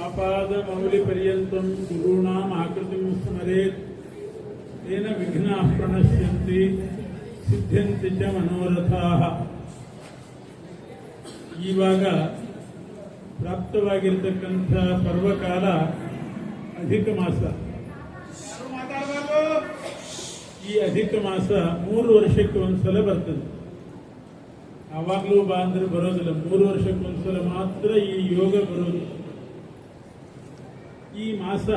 आपादमौलिपर्यन्तं गुरूणाम् आकृतिं स्मरेत् तेन विघ्नाः प्रणश्यन्ति सिद्ध्यन्ति च मनोरथाः. ಇವಾಗ ಪ್ರಾಪ್ತವಾಗಿರತಕ್ಕಂಥ ಪರ್ವಕಾಲ ಅಧಿಕ ಮಾಸ. ಈ ಅಧಿಕ ಮಾಸ 3 ವರ್ಷಕ್ಕೆ ಒಂದ್ಸಲ ಬರ್ತದೆ. ಆವಾಗಲೂ ಬಾ ಅಂದ್ರೆ ಬರೋದಿಲ್ಲ, 3 ವರ್ಷಕ್ಕೊಂದ್ಸಲ ಮಾತ್ರ ಈ ಯೋಗ ಬರೋದು. ಈ ಮಾಸ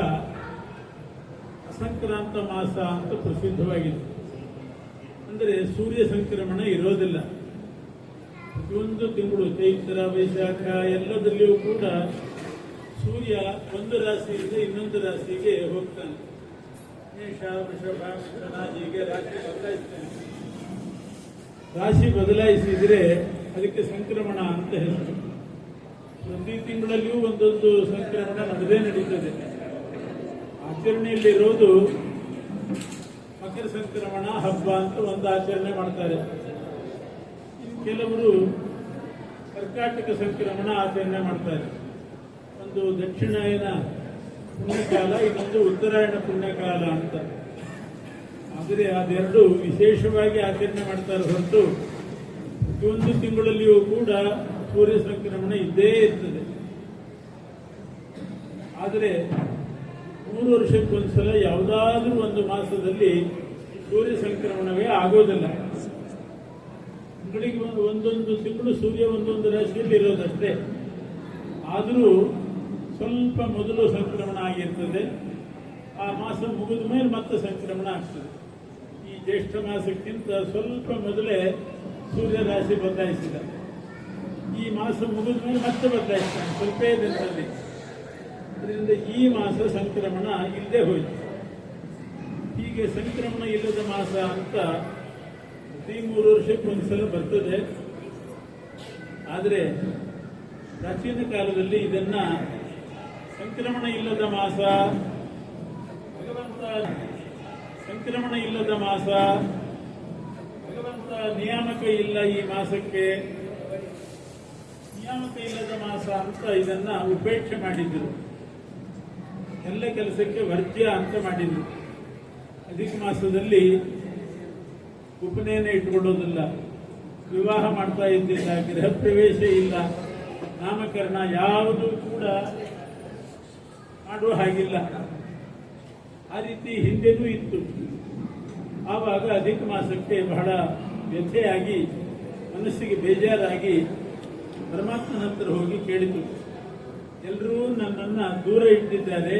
ಅಸಂಕ್ರಾಂತ ಮಾಸ ಅಂತ ಪ್ರಸಿದ್ಧವಾಗಿದೆ. ಅಂದರೆ ಸೂರ್ಯ ಸಂಕ್ರಮಣ ಇರೋದಿಲ್ಲ. ಪ್ರತಿಯೊಂದು ತಿಂಗಳು ಚೈತ್ರ ವೈಶಾಖ ಎಲ್ಲದರಲ್ಲಿಯೂ ಕೂಡ ಸೂರ್ಯ ಒಂದು ರಾಶಿಯಿಂದ ಇನ್ನೊಂದು ರಾಶಿಗೆ ಹೋಗ್ತಾನೆ. ಮೇಷ ವೃಷಭ ಮಿಥುನ ಹೀಗೆ ರಾಶಿ ಬದಲಾಯಿಸ್ತಾನೆ. ರಾಶಿ ಬದಲಾಯಿಸಿದರೆ ಅದಕ್ಕೆ ಸಂಕ್ರಮಣ ಅಂತ ಹೆಸರು. ಪ್ರತಿ ತಿಂಗಳಲ್ಲಿಯೂ ಒಂದೊಂದು ಸಂಕ್ರಮಣ ನಡೆದೇ ನಡೀತದೆ. ಆಚರಣೆಯಲ್ಲಿರೋದು ಮಕರ ಸಂಕ್ರಮಣ ಹಬ್ಬ ಅಂತ ಒಂದು ಆಚರಣೆ ಮಾಡ್ತಾರೆ. ಕೆಲವರು ಕರ್ಕಾಟಕ ಸಂಕ್ರಮಣ ಆಚರಣೆ ಮಾಡ್ತಾರೆ. ಒಂದು ದಕ್ಷಿಣಾಯನ ಪುಣ್ಯಕಾಲ, ಇನ್ನೊಂದು ಉತ್ತರಾಯಣ ಪುಣ್ಯಕಾಲ ಅಂತ. ಆದರೆ ಅದೆರಡು ವಿಶೇಷವಾಗಿ ಆಚರಣೆ ಮಾಡ್ತಾರೆ ಹೊರತು ಪ್ರತಿಯೊಂದು ತಿಂಗಳಲ್ಲಿಯೂ ಕೂಡ ಸೂರ್ಯ ಸಂಕ್ರಮಣ ಇದ್ದೇ ಇರ್ತದೆ. ಆದರೆ 3 ವರ್ಷಕ್ಕೊಂದ್ಸಲ ಯಾವುದಾದ್ರೂ ಒಂದು ಮಾಸದಲ್ಲಿ ಸೂರ್ಯ ಸಂಕ್ರಮಣವೇ ಆಗೋದಿಲ್ಲ. ತಿಂಗಳಿಗೆ ಒಂದೊಂದು ತಿಂಗಳು ಸೂರ್ಯ ಒಂದೊಂದು ರಾಶಿಯಲ್ಲಿ ಇರೋದಷ್ಟೇ. ಆದರೂ ಸ್ವಲ್ಪ ಮೊದಲು ಸಂಕ್ರಮಣ ಆಗಿರ್ತದೆ. ಆ ಮಾಸ ಮುಗಿದ ಮೇಲೆ ಮತ್ತೆ ಸಂಕ್ರಮಣ ಆಗ್ತದೆ. ಈ ಜ್ಯೇಷ್ಠ ಮಾಸಕ್ಕಿಂತ ಸ್ವಲ್ಪ ಮೊದಲೇ ಸೂರ್ಯ ರಾಶಿ ಬದಲಾಯಿಸಿದ. ಈ ಮಾಸ ಮುಗಿದ ಮೇಲೆ ಮತ್ತೆ ಬದಲಾಯಿಸ್ತಾನೆ ಸ್ವಲ್ಪ ದಿನದಲ್ಲಿ. ಅದರಿಂದ ಈ ಮಾಸ ಸಂಕ್ರಮಣ ಇಲ್ಲದೆ ಹೋಯಿತು. ಹೀಗೆ ಸಂಕ್ರಮಣ ಇಲ್ಲದ ಮಾಸ ಅಂತ ಪ್ರತಿ 3 ವರ್ಷಕ್ಕೊಂದ್ಸಲ ಬರ್ತದೆ. ಆದರೆ ಪ್ರಾಚೀನ ಕಾಲದಲ್ಲಿ ಇದನ್ನ ಸಂಕ್ರಮಣ ಇಲ್ಲದ ಮಾಸ, ಭಗವಂತ ಸಂಕ್ರಮಣ ಇಲ್ಲದ ಮಾಸ, ಭಗವಂತ ನಿಯಾಮಕ ಇಲ್ಲ ಈ ಮಾಸಕ್ಕೆ, ನಿಯಾಮಕ ಇಲ್ಲದ ಮಾಸ ಅಂತ ಇದನ್ನ ಉಪೇಕ್ಷೆ ಮಾಡಿದ್ರು. ಎಲ್ಲ ಕೆಲಸಕ್ಕೆ ವರ್ಜ್ಯ ಅಂತ ಮಾಡಿದ್ರು. ಅಧಿಕ ಮಾಸದಲ್ಲಿ ಉಪನಯನ ಇಟ್ಟುಕೊಳ್ಳೋದಿಲ್ಲ, ವಿವಾಹ ಮಾಡ್ತಾ ಇದ್ದಿಲ್ಲ, ಗೃಹ ಪ್ರವೇಶ ಇಲ್ಲ, ನಾಮಕರಣ ಯಾವುದು ಕೂಡ ಮಾಡುವ ಹಾಗಿಲ್ಲ. ಆ ರೀತಿ ಹಿಂದೆನೂ ಇತ್ತು. ಆವಾಗ ಅಧಿಕ ಮಾಸಕ್ಕೆ ಬಹಳ ವ್ಯಥೆಯಾಗಿ, ಮನಸ್ಸಿಗೆ ಬೇಜಾರಾಗಿ ಪರಮಾತ್ಮನ ಹತ್ರ ಹೋಗಿ ಕೇಳಿತು. ಎಲ್ಲರೂ ನನ್ನನ್ನು ದೂರ ಇಟ್ಟಿದ್ದಾರೆ,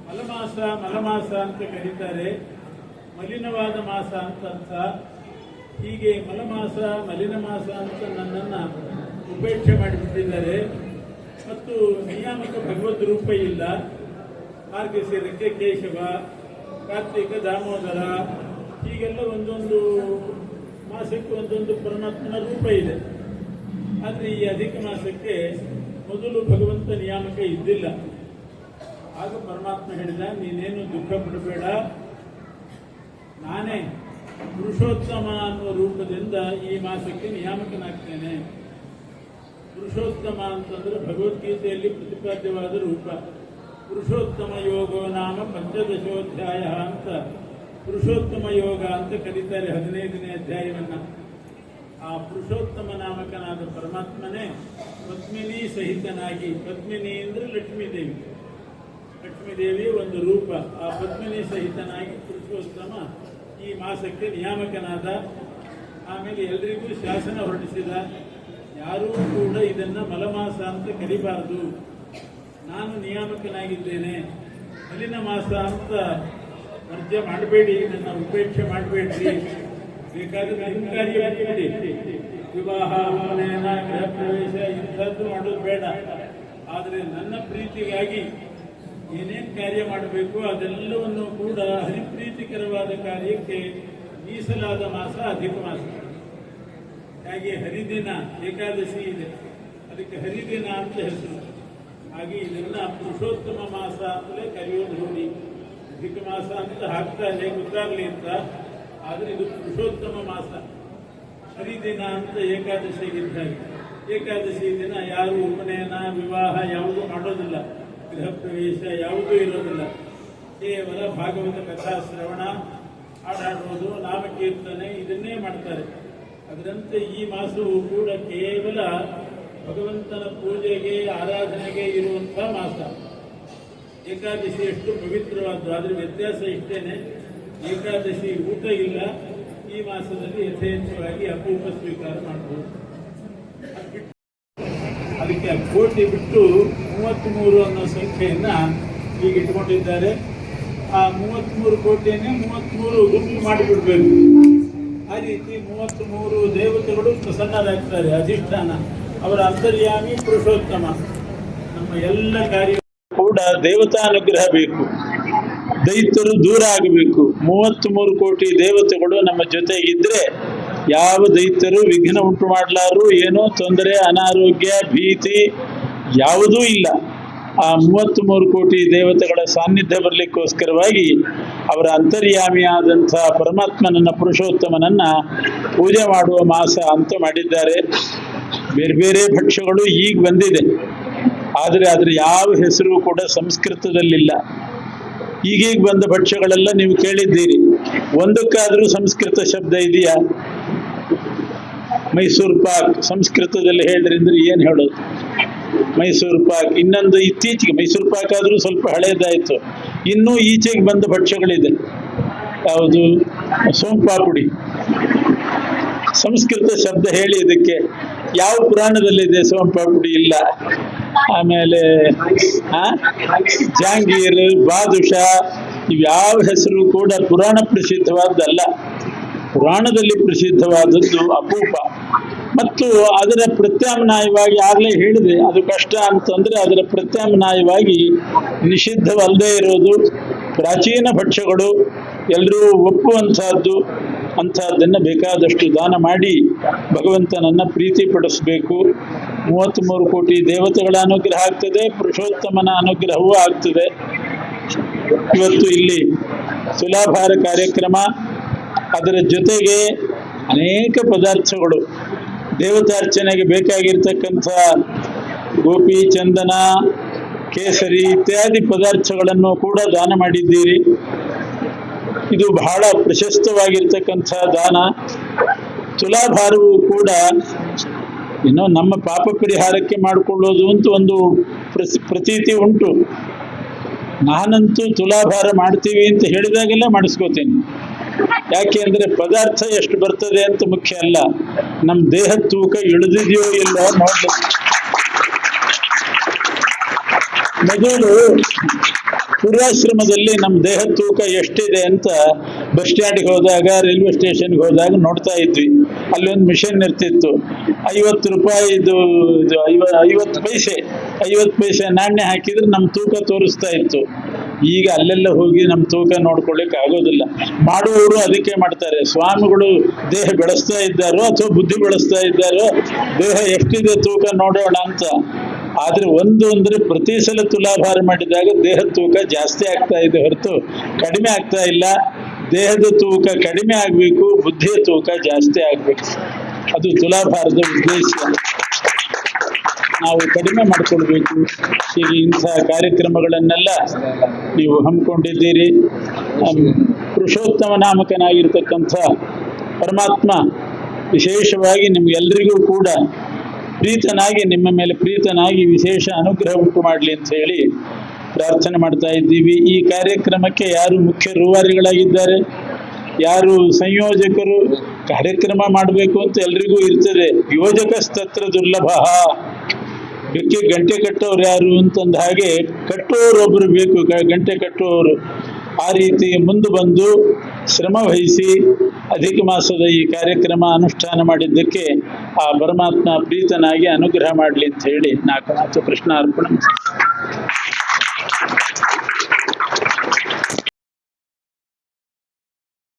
ಮಲಮಾಸ ಮಲಮಾಸ ಅಂತ ಕರೀತಾರೆ, ಮಲಿನವಾದ ಮಾಸ ಅಂತ. ಹೀಗೆ ಮಲಮಾಸ ಮಲಿನ ಮಾಸ ಅಂತ ನನ್ನನ್ನು ಉಪೇಕ್ಷೆ ಮಾಡಿಬಿಟ್ಟಿದ್ದಾರೆ. ಮತ್ತು ನಿಯಾಮಕ ಭಗವದ್ ರೂಪ ಇಲ್ಲ. ಮಾರ್ಗಶಿರಕ್ಕೆ ಕೇಶವ, ಕಾರ್ತಿಕ ದಾಮೋದರ, ಹೀಗೆಲ್ಲ ಒಂದೊಂದು ಮಾಸಕ್ಕೆ ಒಂದೊಂದು ಪರಮಾತ್ಮನ ರೂಪ ಇದೆ. ಆದರೆ ಈ ಅಧಿಕ ಮಾಸಕ್ಕೆ ಮೊದಲು ಭಗವಂತ ನಿಯಾಮಕ ಇದ್ದಿಲ್ಲ. ಆಗ ಪರಮಾತ್ಮ ಹೇಳಿದ, ನೀನೇನು ದುಃಖ ಪಡಬೇಡ, ನಾನೇ ಪುರುಷೋತ್ತಮ ಅನ್ನುವ ರೂಪದಿಂದ ಈ ಮಾಸಕ್ಕೆ ನಿಯಾಮಕನಾಗ್ತೇನೆ. ಪುರುಷೋತ್ತಮ ಅಂತಂದ್ರೆ ಭಗವದ್ಗೀತೆಯಲ್ಲಿ ಪ್ರತಿಪಾದ್ಯವಾದ ರೂಪ. ಪುರುಷೋತ್ತಮ ಯೋಗೋ ನಾಮ 15ನೇ ಅಂತ ಪುರುಷೋತ್ತಮ ಯೋಗ ಅಂತ ಕರೀತಾರೆ 15ನೇ ಅಧ್ಯಾಯವನ್ನ. ಆ ಪುರುಷೋತ್ತಮ ನಾಮಕನಾದ ಪರಮಾತ್ಮನೇ ಪದ್ಮಿನಿ ಸಹಿತನಾಗಿ, ಪದ್ಮಿನಿ ಅಂದ್ರೆ ಲಕ್ಷ್ಮೀದೇವಿ, ಲಕ್ಷ್ಮೀದೇವಿಯ ಒಂದು ರೂಪ. ಆ ಪದ್ಮಿನಿ ಸಹಿತನಾಗಿ ಪುರುಷೋತ್ತಮ ಈ ಮಾಸಕ್ಕೆ ನಿಯಾಮಕನಾದ. ಆಮೇಲೆ ಎಲ್ರಿಗೂ ಶಾಸನ ಹೊರಡಿಸಿದ, ಯಾರೂ ಕೂಡ ಇದನ್ನ ಮಲಮಾಸ ಅಂತ ಕರಿಬಾರದು, ನಾನು ನಿಯಾಮಕನಾಗಿದ್ದೇನೆ, ಮಲಿನ ಮಾಸ ಅಂತ ವರ್ಜ್ಯ ಮಾಡಬೇಡಿ, ನನ್ನ ಉಪೇಕ್ಷೆ ಮಾಡಬೇಡ್ರಿ, ಬೇಕಾದ್ರೆ ಅಧಿಕಾರಿಯಾಗಿ ವಿವಾಹ ಮನೆಯನ್ನ ಗೃಹ ಪ್ರವೇಶ ಇಂಥದ್ದು ಮಾಡೋದು ಬೇಡ. ಆದರೆ ನನ್ನ ಪ್ರೀತಿಗಾಗಿ ಏನೇನು ಕಾರ್ಯ ಮಾಡಬೇಕು ಅದೆಲ್ಲವನ್ನು ಕೂಡ ಹರಿಪ್ರೀತಿಕರವಾದ ಕಾರ್ಯಕ್ಕೆ ಮೀಸಲಾದ ಮಾಸ ಅಧಿಕ ಮಾಸ. ಹಾಗೆ ಹರಿದಿನ ಏಕಾದಶಿ ಇದೆ, ಅದಕ್ಕೆ ಹರಿದಿನ ಅಂತ ಹೆಸರು. ಹಾಗೆ ಇದನ್ನ ಪುರುಷೋತ್ತಮ ಮಾಸ ಅಂತಲೇ ಕರೆಯೋದು ನೋಡಿ. ಅಧಿಕ ಮಾಸ ಅಂತ ಹಾಕ್ತಾರೆ ಗೊತ್ತಾಗಲಿ ಅಂತ, ಆದರೆ ಇದು ಪುರುಷೋತ್ತಮ ಮಾಸ. ಹರಿದಿನ ಅಂತ ಏಕಾದಶಿಗಿದ್ದಾಗ ಏಕಾದಶಿ ದಿನ ಯಾರು ಉಪನಯನ ವಿವಾಹ ಯಾವುದೂ ಮಾಡೋದಿಲ್ಲ, ಗೃಹ ಪ್ರವೇಶ ಯಾವುದೂ ಇರೋದಿಲ್ಲ. ಕೇವಲ ಭಾಗವತ ಕಥಾ ಶ್ರವಣ, ಹಾಡಾಡುವುದು, ನಾಮಕೀರ್ತನೆ ಇದನ್ನೇ ಮಾಡ್ತಾರೆ. ಅದರಂತೆ ಈ ಮಾಸವು ಕೂಡ ಕೇವಲ ಭಗವಂತನ ಪೂಜೆಗೆ ಆರಾಧನೆಗೆ ಇರುವಂಥ ಮಾಸ. ಏಕಾದಶಿ ಎಷ್ಟು ಪವಿತ್ರವಾದ್ದು, ಆದರೆ ವ್ಯತ್ಯಾಸ ಇಷ್ಟೇನೆ, ಏಕಾದಶಿ ಊಟ ಇಲ್ಲ. ಈ ಮಾಸದಲ್ಲಿ ಯಥೇಚ್ಛವಾಗಿ ಅಪೂಪ ಸ್ವೀಕಾರ ಮಾಡಬಹುದು. ಅದಕ್ಕೆ ಕೋಟಿ ಬಿಟ್ಟು 33 ಅನ್ನೋ ಸಂಖ್ಯೆಯನ್ನ ಈಗ ಇಟ್ಕೊಂಡಿದ್ದಾರೆ. ಆ 33 ಕೋಟಿಯನ್ನೇ 33 ಗುಂಪು ಮಾಡಿಬಿಡ್ಬೇಕು. ಆ ರೀತಿ 33 ದೇವತೆಗಳು ಪ್ರಸನ್ನರಾಗ್ತಾರೆ. ಅಧಿಷ್ಠಾನ ಅವರ ಅಂತರ್ಯಾಮಿ ಪುರುಷೋತ್ತಮ. ನಮ್ಮ ಎಲ್ಲ ಕಾರ್ಯ ಕೂಡ ದೇವತಾನುಗ್ರಹ ಬೇಕು, ದೈತ್ಯರು ದೂರ ಆಗಬೇಕು. 33 ಕೋಟಿ ದೇವತೆಗಳು ನಮ್ಮ ಜೊತೆಗಿದ್ರೆ ಯಾವ ದೈತ್ಯರು ವಿಘ್ನ ಉಂಟು ಮಾಡಲಾರು. ಏನೋ ತೊಂದರೆ, ಅನಾರೋಗ್ಯ, ಭೀತಿ ಯಾವುದೂ ಇಲ್ಲ. ಆ 33 ಕೋಟಿ ದೇವತೆಗಳ ಸಾನ್ನಿಧ್ಯ ಬರಲಿಕ್ಕೋಸ್ಕರವಾಗಿ ಅವರ ಅಂತರ್ಯಾಮಿಯಾದಂಥ ಪರಮಾತ್ಮನನ್ನ, ಪುರುಷೋತ್ತಮನನ್ನ ಪೂಜೆ ಮಾಡುವ ಮಾಸ ಅಂತ ಮಾಡಿದ್ದಾರೆ. ಬೇರೆ ಬೇರೆ ಭಕ್ಷ್ಯಗಳು ಈಗ ಬಂದಿದೆ, ಆದರೆ ಅದರ ಯಾವ ಹೆಸರು ಕೂಡ ಸಂಸ್ಕೃತದಲ್ಲಿಲ್ಲ. ಈಗೀಗ ಬಂದ ಭಕ್ಷ್ಯಗಳೆಲ್ಲ ನೀವು ಕೇಳಿದ್ದೀರಿ. ಒಂದಕ್ಕಾದರೂ ಸಂಸ್ಕೃತ ಶಬ್ದ ಇದೆಯಾ? ಮೈಸೂರು ಪಾಕ್ ಸಂಸ್ಕೃತದಲ್ಲಿ ಹೇಳ್ರಿ ಅಂದ್ರೆ ಏನು ಹೇಳೋದು? ಮೈಸೂರು ಪಾಕ್. ಇನ್ನೊಂದು ಇತ್ತೀಚೆಗೆ ಮೈಸೂರು ಪಾಕ್ ಆದರೂ ಸ್ವಲ್ಪ ಹಳೇದಾಯಿತು. ಇನ್ನೂ ಈಚೆಗೆ ಬಂದ ಭಕ್ಷ್ಯಗಳಿದೆ. ಯಾವುದು? ಸೋಂಪಾಪುಡಿ. ಸಂಸ್ಕೃತ ಶಬ್ದ ಹೇಳಿ ಇದಕ್ಕೆ. ಯಾವ ಪುರಾಣದಲ್ಲಿದೆ ಸೋಂಪಾಪುಡಿ? ಇಲ್ಲ. ಆಮೇಲೆ ಜಾಂಗೀರ್, ಬಾದುಷಾ, ಇವ್ಯಾವ ಹೆಸರು ಕೂಡ ಪುರಾಣ ಪ್ರಸಿದ್ಧವಾದ್ದಲ್ಲ. ಪುರಾಣದಲ್ಲಿ ಪ್ರಸಿದ್ಧವಾದದ್ದು ಅಪೂಪ. ಮತ್ತು ಅದರ ಪ್ರತ್ಯಾಮ್ನಾಯವಾಗಿ ಆಗಲೇ ಹೇಳಿದೆ, ಅದು ಕಷ್ಟ ಅಂತಂದ್ರೆ ಅದರ ಪ್ರತ್ಯಾಮ್ನಾಯವಾಗಿ ನಿಷಿದ್ಧವಲ್ಲದೆ ಇರೋದು ಪ್ರಾಚೀನ ಭಕ್ಷ್ಯಗಳು, ಎಲ್ಲರೂ ಒಪ್ಪುವಂತಹದ್ದು. ಅಂಥದ್ದನ್ನು ಬೇಕಾದಷ್ಟು ದಾನ ಮಾಡಿ ಭಗವಂತನನ್ನ ಪ್ರೀತಿ ಪಡಿಸಬೇಕು. 33 ಕೋಟಿ ದೇವತೆಗಳ ಅನುಗ್ರಹ ಆಗ್ತದೆ, ಪುರುಷೋತ್ತಮನ ಅನುಗ್ರಹವೂ ಆಗ್ತದೆ. ಇವತ್ತು ಇಲ್ಲಿ ತುಲಾಭಾರ ಕಾರ್ಯಕ್ರಮ, ಅದರ ಜೊತೆಗೆ ಅನೇಕ ಪದಾರ್ಥಗಳು, ದೇವತಾರ್ಚನೆಗೆ ಬೇಕಾಗಿರ್ತಕ್ಕಂಥ ಗೋಪಿ, ಚಂದನ, ಕೇಸರಿ ಇತ್ಯಾದಿ ಪದಾರ್ಥಗಳನ್ನು ಕೂಡ ದಾನ ಮಾಡಿದ್ದೀರಿ. ಇದು ಬಹಳ ಪ್ರಶಸ್ತವಾಗಿರ್ತಕ್ಕಂಥ ದಾನ. ತುಲಾಭಾರವು ಕೂಡ ಏನೋ ನಮ್ಮ ಪಾಪ ಪರಿಹಾರಕ್ಕೆ ಮಾಡಿಕೊಳ್ಳೋದು ಅಂತ ಒಂದು ಪ್ರತೀತಿ ಉಂಟು. ನಾನಂತೂ ತುಲಾಭಾರ ಮಾಡ್ತೀವಿ ಅಂತ ಹೇಳಿದಾಗೆಲ್ಲ ಮಾಡಿಸ್ಕೋತೀನಿ. ಯಾಕೆ ಅಂದ್ರೆ ಪದಾರ್ಥ ಎಷ್ಟು ಬರ್ತದೆ ಅಂತ ಮುಖ್ಯ ಅಲ್ಲ, ನಮ್ಮ ದೇಹದ ತೂಕ ಇಳಿದಿದೆಯೋ ಇಲ್ಲ ನೋಡ್ಲಿಕ್ಕೆ. ಮೊದಲು ಪೂರ್ವಾಶ್ರಮದಲ್ಲಿ ನಮ್ಮ ದೇಹದ ತೂಕ ಎಷ್ಟಿದೆ ಅಂತ ಬಸ್ ಸ್ಟ್ಯಾಂಡ್ಗೆ ಹೋದಾಗ, ರೈಲ್ವೆ ಸ್ಟೇಷನ್ಗೆ ಹೋದಾಗ ನೋಡ್ತಾ ಇದ್ವಿ. ಅಲ್ಲಿ ಒಂದು ಮಿಷನ್ ಇರ್ತಿತ್ತು. 50 ರೂಪಾಯಿ ಇದು 50 ಪೈಸೆ ನಾಣ್ಯ ಹಾಕಿದ್ರೆ ನಮ್ಮ ತೂಕ ತೋರಿಸ್ತಾ ಇತ್ತು. ಈಗ ಅಲ್ಲೆಲ್ಲ ಹೋಗಿ ನಮ್ಮ ತೂಕ ನೋಡ್ಕೊಳ್ಳಿಕ್ಕೆ ಆಗೋದಿಲ್ಲ. ಮಾಡುವವರು ಅದಕ್ಕೆ ಮಾಡ್ತಾರೆ. ಸ್ವಾಮಿಗಳು ದೇಹ ಬೆಳೆಸ್ತಾ ಇದ್ದಾರೋ ಅಥವಾ ಬುದ್ಧಿ ಬೆಳೆಸ್ತಾ ಇದ್ದಾರೋ, ದೇಹ ಎಷ್ಟಿದೆ ತೂಕ ನೋಡೋಣ ಅಂತ. ಆದ್ರೆ ಒಂದು ಅಂದ್ರೆ ಪ್ರತಿ ಸಲ ತುಲಾಭಾರ ಮಾಡಿದಾಗ ದೇಹದ ತೂಕ ಜಾಸ್ತಿ ಆಗ್ತಾ ಇದೆ ಹೊರತು ಕಡಿಮೆ ಆಗ್ತಾ ಇಲ್ಲ. ದೇಹದ ತೂಕ ಕಡಿಮೆ ಆಗ್ಬೇಕು, ಬುದ್ಧಿಯ ತೂಕ ಜಾಸ್ತಿ ಆಗ್ಬೇಕು. ಅದು ತುಲಾಭಾರದ ಉದ್ದೇಶ. ನಾವು ಕಡಿಮೆ ಮಾಡಿಕೊಳ್ಬೇಕು. ಈಗ ಇಂಥ ಕಾರ್ಯಕ್ರಮಗಳನ್ನೆಲ್ಲ ನೀವು ಹಮ್ಮಿಕೊಂಡಿದ್ದೀರಿ. ಪುರುಷೋತ್ತಮ ನಾಮಕನಾಗಿರ್ತಕ್ಕಂಥ ಪರಮಾತ್ಮ ವಿಶೇಷವಾಗಿ ನಿಮ್ಗೆಲ್ರಿಗೂ ಕೂಡ ಪ್ರೀತನಾಗಿ, ನಿಮ್ಮ ಮೇಲೆ ಪ್ರೀತನಾಗಿ ವಿಶೇಷ ಅನುಗ್ರಹ ಉಂಟು ಮಾಡಲಿ ಅಂತ ಹೇಳಿ ಪ್ರಾರ್ಥನೆ ಮಾಡ್ತಾ ಇದ್ದೀವಿ. ಈ ಕಾರ್ಯಕ್ರಮಕ್ಕೆ ಯಾರು ಮುಖ್ಯ ರೂವಾರಿಗಳಾಗಿದ್ದಾರೆ, ಯಾರು ಸಂಯೋಜಕರು, ಕಾರ್ಯಕ್ರಮ ಮಾಡಬೇಕು ಅಂತ ಎಲ್ರಿಗೂ ಇರ್ತದೆ. ಯೋಜಕಸ್ತತ್ರ ದುರ್ಲಭ. ಬೆಕ್ಕೆ ಗಂಟೆ ಕಟ್ಟೋರು ಯಾರು ಅಂತಂದ ಹಾಗೆ ಕಟ್ಟುವವರೊಬ್ಬರು ಬೇಕು, ಗಂಟೆ ಕಟ್ಟುವವರು. ಆ ರೀತಿ ಮುಂದೆ ಬಂದು ಶ್ರಮ ವಹಿಸಿ ಅಧಿಕ ಮಾಸದ ಈ ಕಾರ್ಯಕ್ರಮ ಅನುಷ್ಠಾನ ಮಾಡಿದ್ದಕ್ಕೆ ಆ ಪರಮಾತ್ಮ ಪ್ರೀತನಾಗಿ ಅನುಗ್ರಹ ಮಾಡಲಿ ಅಂತ ಹೇಳಿ 4 ಮಾತು ಕೃಷ್ಣ ಅರ್ಪಣೆ.